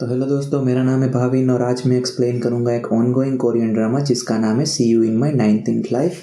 तो हेलो दोस्तों, मेरा नाम है भाविन और आज मैं एक्सप्लेन करूंगा एक ऑनगोइंग कोरियन ड्रामा जिसका नाम है सी you in my 19th life.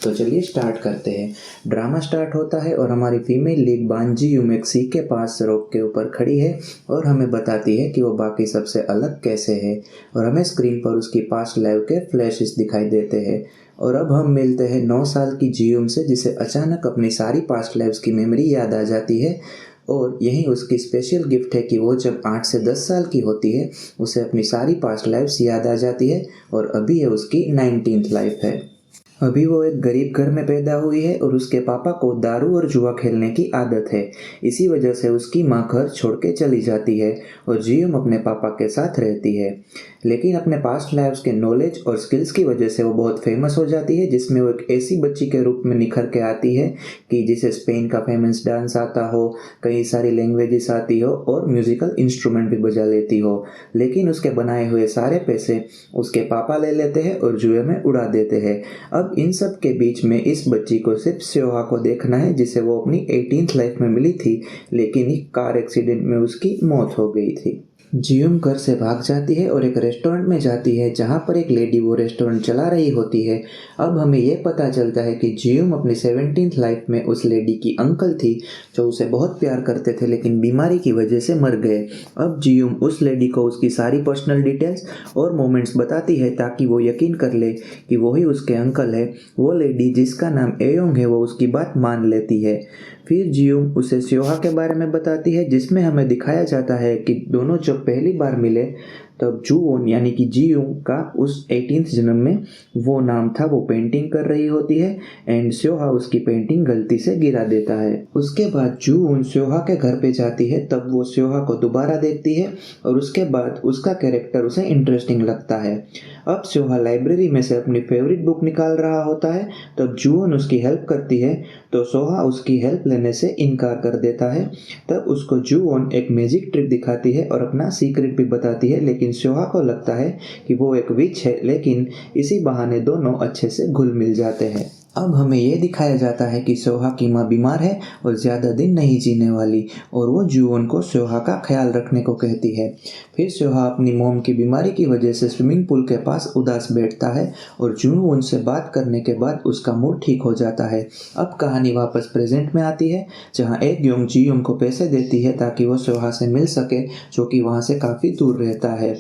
तो चलिए स्टार्ट करते हैं। ड्रामा स्टार्ट होता है और हमारी फीमेल लीड बान जी यूम एक सी के पास रॉक के ऊपर खड़ी है और हमें बताती है कि वो बाकी सबसे अलग कैसे है, और हमें स्क्रीन पर उसकी पास्ट लाइफ के फ्लैशेस दिखाई देते हैं। और अब हम मिलते हैं 9 साल की जीयूम से, जिसे अचानक अपनी सारी पास्ट लाइफ्स की मेमोरी याद आ जाती है। और यही उसकी स्पेशल गिफ्ट है कि वो जब 8 से 10 साल की होती है उसे अपनी सारी पास्ट लाइफ्स याद आ जाती है, और अभी ये उसकी 19th लाइफ है। अभी वो एक गरीब घर में पैदा हुई है और उसके पापा को दारू और जुआ खेलने की आदत है। इसी वजह से उसकी माँ घर छोड़ के चली जाती है और जियूम अपने पापा के साथ रहती है। लेकिन अपने पास्ट लाइफ्स के नॉलेज और स्किल्स की वजह से वो बहुत फेमस हो जाती है, जिसमें वो एक ऐसी बच्ची के रूप में निखर के आती है कि जिसे स्पेन का फेमस डांस आता हो, कई सारी लैंग्वेजेस आती हो और म्यूजिकल इंस्ट्रूमेंट भी बजा लेती हो। लेकिन उसके बनाए हुए सारे पैसे उसके पापा ले लेते हैं और जुए में उड़ा देते हैं। अब इन सब के बीच में इस बच्ची को सिर्फ स्योहा को देखना है, जिसे वो अपनी 18th लाइफ में मिली थी, लेकिन एक कार एक्सीडेंट में उसकी मौत हो गई थी। जियूम घर से भाग जाती है और एक रेस्टोरेंट में जाती है जहाँ पर एक लेडी वो रेस्टोरेंट चला रही होती है। अब हमें यह पता चलता है कि जियूम अपनी 17th लाइफ में उस लेडी की अंकल थी जो उसे बहुत प्यार करते थे, लेकिन बीमारी की वजह से मर गए। अब जियूम उस लेडी को उसकी सारी पर्सनल डिटेल्स और मोमेंट्स बताती है ताकि वो यकीन कर ले कि वही उसके अंकल है। वो लेडी जिसका नाम एयोंग है वो उसकी बात मान लेती है। फिर जियूम उसे स्योहा के बारे में बताती है, जिसमें हमें दिखाया जाता है कि दोनों जब पहली बार मिले तब जूवोन यानी कि जियूम का उस 18th जन्म में वो नाम था, वो पेंटिंग कर रही होती है एंड स्योहा उसकी पेंटिंग गलती से गिरा देता है। उसके बाद जूवोन स्योहा के घर पे जाती है, तब वो स्योहा को दोबारा देखती है और उसके बाद उसका कैरेक्टर उसे इंटरेस्टिंग लगता है। अब स्योहा लाइब्रेरी में से अपनी फेवरेट बुक निकाल रहा होता है, तब जूवोन उसकी हेल्प करती है तो सोहा उसकी हेल्प लेने से इनकार कर देता है। तब उसको जूवोन एक मैजिक ट्रिक दिखाती है और अपना सीक्रेट भी बताती है, लेकिन सोहा को लगता है कि वो एक विच है, लेकिन इसी बहाने दोनों अच्छे से घुल मिल जाते हैं। अब हमें यह दिखाया जाता है कि सोहा की माँ बीमार है और ज़्यादा दिन नहीं जीने वाली, और वो जूवोन को सोहा का ख्याल रखने को कहती है। फिर सोहा अपनी मॉम की बीमारी की वजह से स्विमिंग पूल के पास उदास बैठता है और जूवोन से बात करने के बाद उसका मूड ठीक हो जाता है। अब कहानी वापस प्रेजेंट में आती है, जहाँ एक योंग जियूम को पैसे देती है ताकि वो सोहा से मिल सके, जो कि वहाँ से काफ़ी दूर रहता है।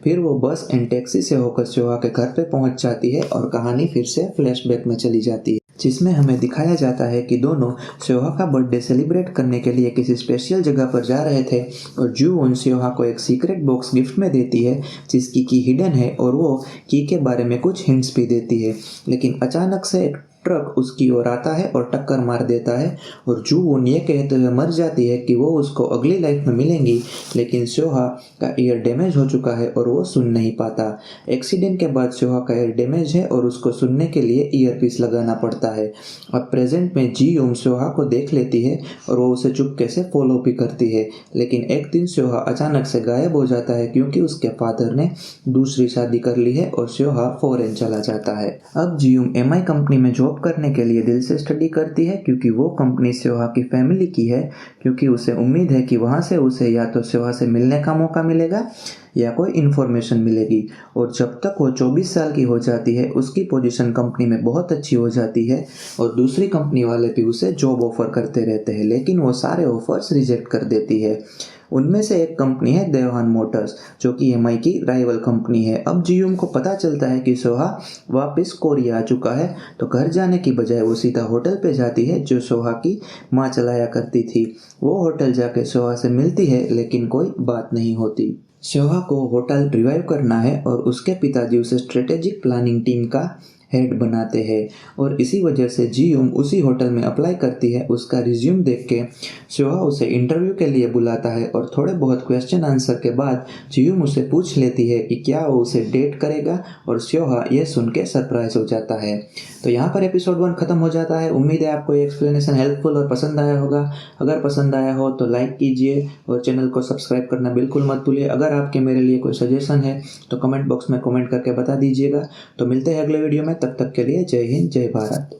फिर वो बस एंड टैक्सी से होकर सोहा के घर पे पहुँच जाती है और कहानी फिर से फ्लैशबैक में चली जाती है, जिसमें हमें दिखाया जाता है कि दोनों स्योहा का बर्थडे सेलिब्रेट करने के लिए किसी स्पेशल जगह पर जा रहे थे और जूवोन स्योहा को एक सीक्रेट बॉक्स गिफ्ट में देती है जिसकी की हिडन है, और वो की के बारे में कुछ हिंट्स भी देती है। लेकिन अचानक से एक ट्रक उसकी ओर आता है और टक्कर मार देता है और जूवोन ये कहते हुए मर जाती है कि वो उसको अगली लाइफ में मिलेंगी, लेकिन स्योहा का ईयर डैमेज हो चुका है और वो सुन नहीं पाता। एक्सीडेंट के बाद स्योहा का ईयर डैमेज है और उसको सुनने के लिए ईयरपीस लगाना पड़ता है। अब प्रेजेंट में जियूम स्योहा को देख लेती है और वो उसे चुपके से फॉलो भी करती है, लेकिन एक दिन स्योहा अचानक से गायब हो जाता है क्योंकि उसके फादर ने दूसरी शादी कर ली है और स्योहा फॉरेन चला जाता है। अब जियूम एमआई कंपनी में जॉब करने के लिए दिल से स्टडी करती है क्योंकि वो कंपनी स्योहा की फैमिली की है, क्योंकि उसे उम्मीद है कि वहाँ से उसे या तो स्योहा से मिलने का मौका मिलेगा या कोई इन्फॉर्मेशन मिलेगी। और जब तक वो 24 साल की हो जाती है उसकी पोजीशन कंपनी में बहुत अच्छी हो जाती है और दूसरी कंपनी वाले भी उसे जॉब ऑफर करते रहते हैं, लेकिन वो सारे ऑफर्स रिजेक्ट कर देती है। उनमें से एक कंपनी है देवहान मोटर्स, जो कि एमआई की राइवल कंपनी है। अब जियूम को पता चलता है कि सोहा वापस कोरिया आ चुका है, तो घर जाने की बजाय वो सीधा होटल पे जाती है जो सोहा की माँ चलाया करती थी। वो होटल जाके सोहा से मिलती है, लेकिन कोई बात नहीं होती। सोहा को होटल रिवाइव करना है और उसके पिताजी उसे स्ट्रेटेजिक प्लानिंग टीम का हेड बनाते हैं, और इसी वजह से जियूम उसी होटल में अप्लाई करती है। उसका रिज्यूम देख के सोहा उसे इंटरव्यू के लिए बुलाता है और थोड़े बहुत क्वेश्चन आंसर के बाद जियूम उसे पूछ लेती है कि क्या वो उसे डेट करेगा, और सोहा ये सुन के सरप्राइज हो जाता है। तो यहाँ पर एपिसोड 1 खत्म हो जाता है। उम्मीद है आपको ये एक्सप्लेनेशन हेल्पफुल और पसंद आया होगा। अगर पसंद आया हो तो लाइक कीजिए और चैनल को सब्सक्राइब करना बिल्कुल मत भूलिए। अगर आपके मेरे लिए कोई सजेशन है तो कमेंट बॉक्स में कमेंट करके बता दीजिएगा। तो मिलते हैं अगले वीडियो में, तब तक के लिए जय हिंद जय भारत।